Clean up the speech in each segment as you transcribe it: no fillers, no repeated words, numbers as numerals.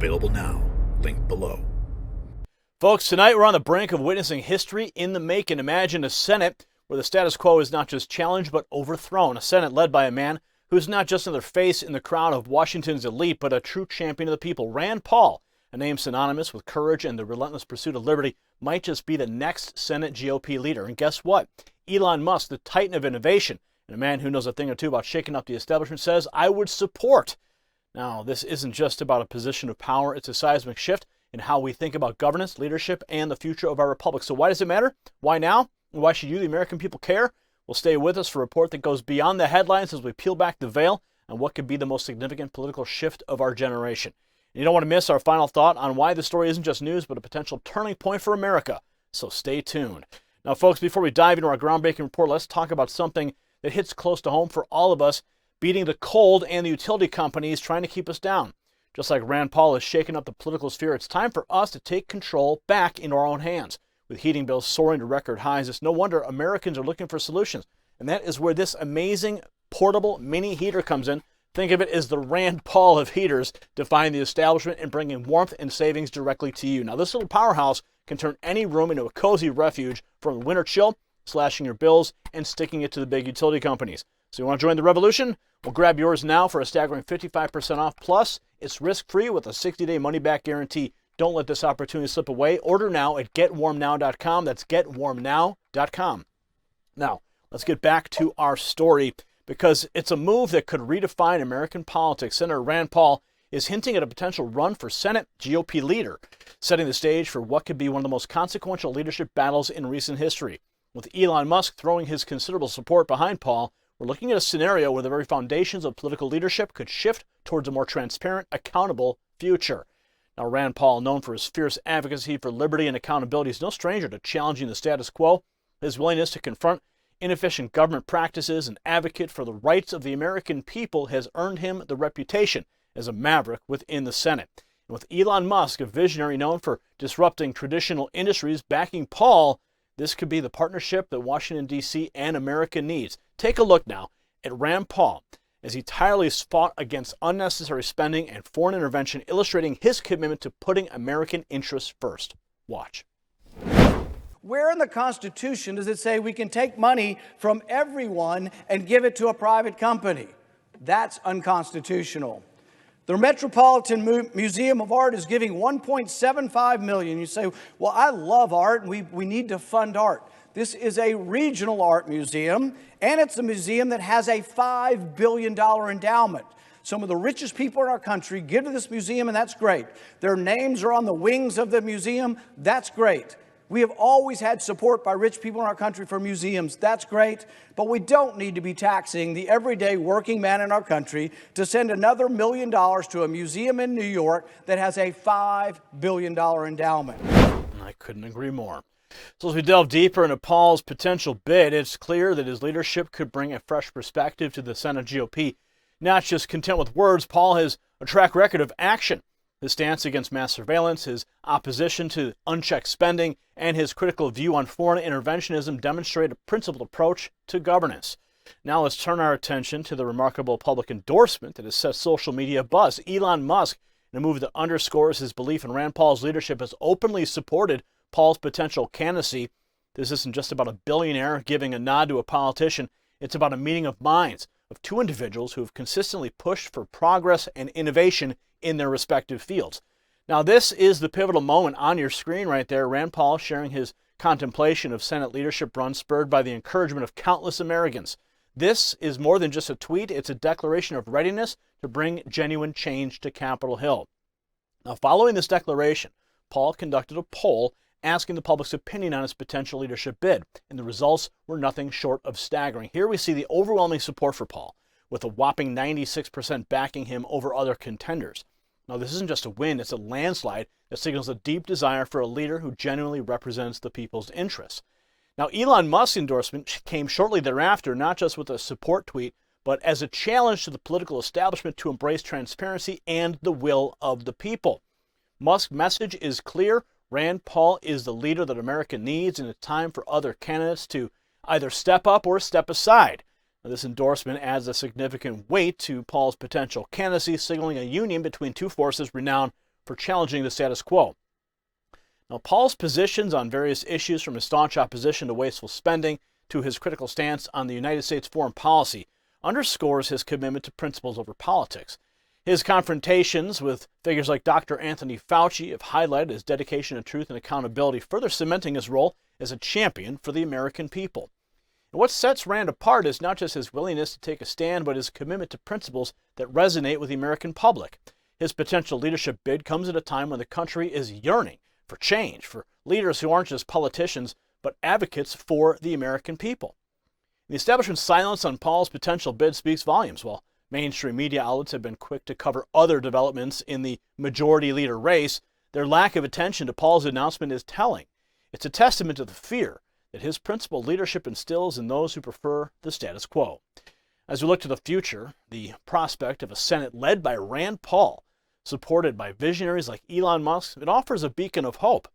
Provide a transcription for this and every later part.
Available now. Link below. Folks, tonight we're on the brink of witnessing history in the making. Imagine a Senate where the status quo is not just challenged but overthrown. A Senate led by a man who's not just another face in the crowd of Washington's elite, but a true champion of the people. Rand Paul, a name synonymous with courage and the relentless pursuit of liberty, might just be the next Senate GOP leader. And guess what? Elon Musk, the titan of innovation, and a man who knows a thing or two about shaking up the establishment, says, I would support. Now, this isn't just about a position of power. It's a seismic shift in how we think about governance, leadership, and the future of our republic. So why does it matter? Why now? And why should you, the American people, care? Well, stay with us for a report that goes beyond the headlines as we peel back the veil on what could be the most significant political shift of our generation. And you don't want to miss our final thought on why the story isn't just news, but a potential turning point for America. So stay tuned. Now, folks, before we dive into our groundbreaking report, let's talk about something that hits close to home for all of us, beating the cold and the utility companies trying to keep us down. Just like Rand Paul has shaken up the political sphere, it's time for us to take control back into our own hands. With heating bills soaring to record highs, it's no wonder Americans are looking for solutions. And that is where this amazing portable mini heater comes in. Think of it as the Rand Paul of heaters, defying the establishment and bringing warmth and savings directly to you. Now, this little powerhouse can turn any room into a cozy refuge from winter chill, slashing your bills, and sticking it to the big utility companies. So you want to join the revolution? Well, grab yours now for a staggering 55% off. Plus, it's risk-free with a 60-day money-back guarantee. Don't let this opportunity slip away. Order now at getwarmnow.com. That's getwarmnow.com. Now, let's get back to our story because it's a move that could redefine American politics. Senator Rand Paul is hinting at a potential run for Senate GOP leader, setting the stage for what could be one of the most consequential leadership battles in recent history. With Elon Musk throwing his considerable support behind Paul, we're looking at a scenario where the very foundations of political leadership could shift towards a more transparent, accountable future. Now, Rand Paul, known for his fierce advocacy for liberty and accountability, is no stranger to challenging the status quo. His willingness to confront inefficient government practices and advocate for the rights of the American people has earned him the reputation as a maverick within the Senate. And with Elon Musk, a visionary known for disrupting traditional industries, backing Paul, this could be the partnership that Washington, D.C. and America needs. Take a look now at Rand Paul as he tirelessly fought against unnecessary spending and foreign intervention, illustrating his commitment to putting American interests first. Watch. Where in the Constitution does it say we can take money from everyone and give it to a private company? That's unconstitutional. The Metropolitan Museum of Art is giving $1.75 million. You say, well, I love art, and we need to fund art. This is a regional art museum, and it's a museum that has a $5 billion endowment. Some of the richest people in our country give to this museum, and that's great. Their names are on the wings of the museum. That's great. We have always had support by rich people in our country for museums. That's great. But we don't need to be taxing the everyday working man in our country to send another $1 million to a museum in New York that has a $5 billion endowment. I couldn't agree more. So as we delve deeper into Paul's potential bid, it's clear that his leadership could bring a fresh perspective to the Senate GOP. Not just content with words, Paul has a track record of action. His stance against mass surveillance, his opposition to unchecked spending, and his critical view on foreign interventionism demonstrate a principled approach to governance. Now let's turn our attention to the remarkable public endorsement that has set social media abuzz. Elon Musk, in a move that underscores his belief in Rand Paul's leadership, has openly supported Paul's potential candidacy. This isn't just about a billionaire giving a nod to a politician. It's about a meeting of minds of two individuals who have consistently pushed for progress and innovation in their respective fields. Now, this is the pivotal moment on your screen right there. Rand Paul sharing his contemplation of Senate leadership run spurred by the encouragement of countless Americans. This is more than just a tweet. It's a declaration of readiness to bring genuine change to Capitol Hill. Now, following this declaration, Paul conducted a poll asking the public's opinion on his potential leadership bid, and the results were nothing short of staggering. Here we see the overwhelming support for Paul, with a whopping 96% backing him over other contenders. Now, this isn't just a win, it's a landslide that signals a deep desire for a leader who genuinely represents the people's interests. Now, Elon Musk's endorsement came shortly thereafter, not just with a support tweet, but as a challenge to the political establishment to embrace transparency and the will of the people. Musk's message is clear. Rand Paul is the leader that America needs, and it's time for other candidates to either step up or step aside. Now, this endorsement adds a significant weight to Paul's potential candidacy, signaling a union between two forces renowned for challenging the status quo. Now, Paul's positions on various issues, from his staunch opposition to wasteful spending to his critical stance on the United States foreign policy, underscores his commitment to principles over politics. His confrontations with figures like Dr. Anthony Fauci have highlighted his dedication to truth and accountability, further cementing his role as a champion for the American people. And what sets Rand apart is not just his willingness to take a stand, but his commitment to principles that resonate with the American public. His potential leadership bid comes at a time when the country is yearning for change, for leaders who aren't just politicians, but advocates for the American people. The establishment's silence on Paul's potential bid speaks volumes. While mainstream media outlets have been quick to cover other developments in the majority leader race, their lack of attention to Paul's announcement is telling. It's a testament to the fear that his principled leadership instills in those who prefer the status quo. As we look to the future, the prospect of a Senate led by Rand Paul, supported by visionaries like Elon Musk, it offers a beacon of hope.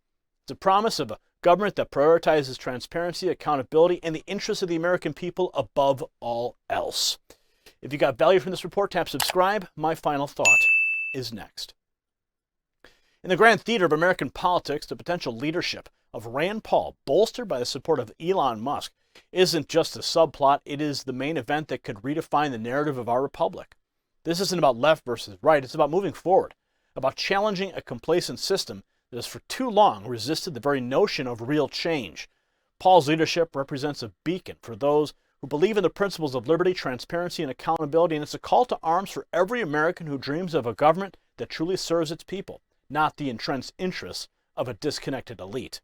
It's a promise of a government that prioritizes transparency, accountability, and the interests of the American people above all else. If you got value from this report, tap subscribe. My final thought is next. In the grand theater of American politics, the potential leadership of Rand Paul, bolstered by the support of Elon Musk, isn't just a subplot, it is the main event that could redefine the narrative of our republic. This isn't about left versus right, it's about moving forward, about challenging a complacent system that has for too long resisted the very notion of real change. Paul's leadership represents a beacon for those who believe in the principles of liberty, transparency, and accountability, and it's a call to arms for every American who dreams of a government that truly serves its people, not the entrenched interests of a disconnected elite.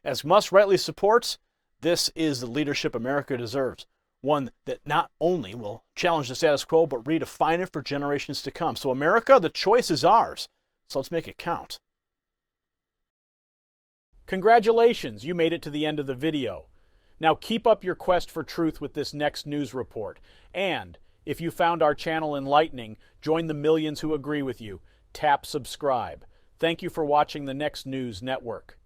As Musk rightly supports, this is the leadership America deserves, one that not only will challenge the status quo, but redefine it for generations to come. So America, the choice is ours, so let's make it count. Congratulations, you made it to the end of the video. Now keep up your quest for truth with this next news report. And if you found our channel enlightening, join the millions who agree with you. Tap subscribe. Thank you for watching the Next News Network.